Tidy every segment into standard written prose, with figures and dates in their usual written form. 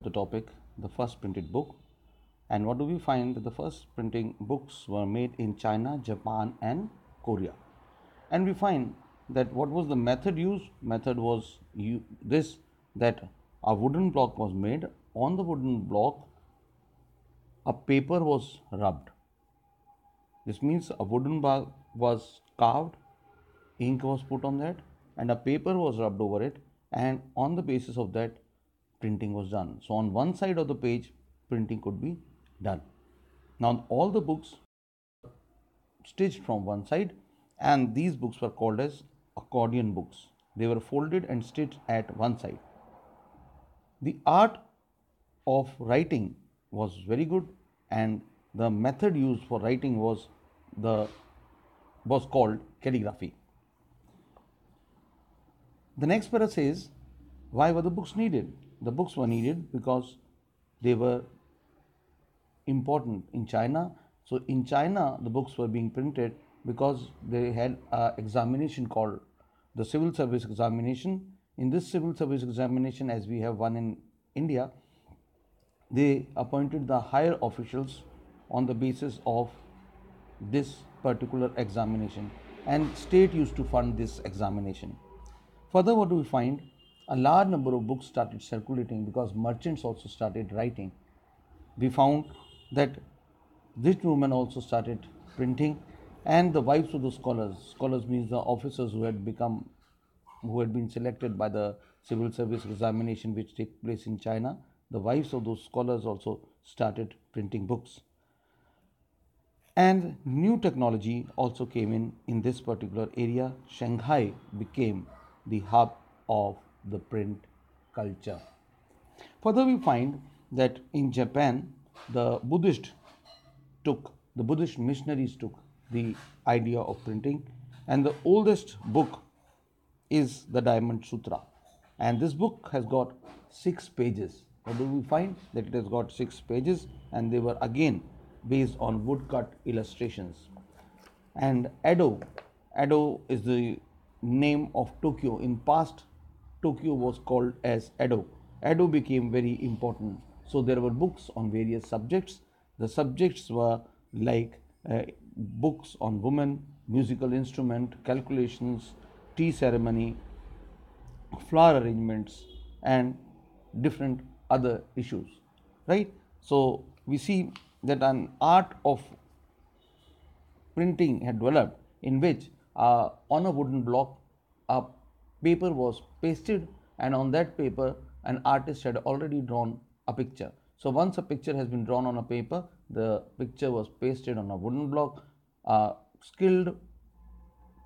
the topic, the first printed book. And what do we find? That the first printing books were made in China, Japan, and Korea. And we find that what was the method used? Method was that a wooden block was made. On the wooden block, a paper was rubbed. This means a wooden block was carved, ink was put on that, and a paper was rubbed over it, and on the basis of that, printing was done. So on one side of the page, printing could be done. Now all the books stitched from one side, and these books were called as accordion books. They were folded and stitched at one side. The art of writing was very good, and the method used for writing was called calligraphy. The next para says, why were the books needed? The books were needed because they were important in China. So in China, the books were being printed because they had an examination called the civil service examination. In this civil service examination, as we have one in India, they appointed the higher officials on the basis of this particular examination, and state used to fund this examination. Further, what do we find? A large number of books started circulating because merchants also started writing. We found that rich women also started printing, and the wives of the scholars means the officers who had been selected by the civil service examination which take place in China, the wives of those scholars also started printing books. And new technology also came in this particular area. Shanghai became the hub of the print culture. Further, we find that in Japan, the Buddhist missionaries took the idea of printing, and the oldest book is the Diamond Sutra. And this book has got 6 pages. What do we find? That it has got 6 pages, and they were again based on woodcut illustrations. And Edo is the name of Tokyo. In past, Tokyo was called as Edo. Edo became very important. So there were books on various subjects. The subjects were like books on women, musical instrument, calculations, tea ceremony, flower arrangements, and different other issues, right? So we see that an art of printing had developed in which on a wooden block a paper was pasted, and on that paper an artist had already drawn a picture. So once a picture has been drawn on a paper, the picture was pasted on a wooden block. A skilled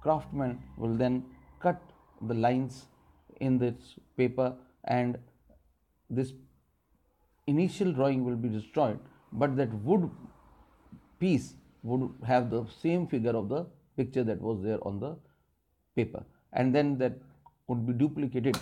craftsman will then cut the lines in this paper, and this initial drawing will be destroyed, but that wood piece would have the same figure of the picture that was there on the paper, and then that would be duplicated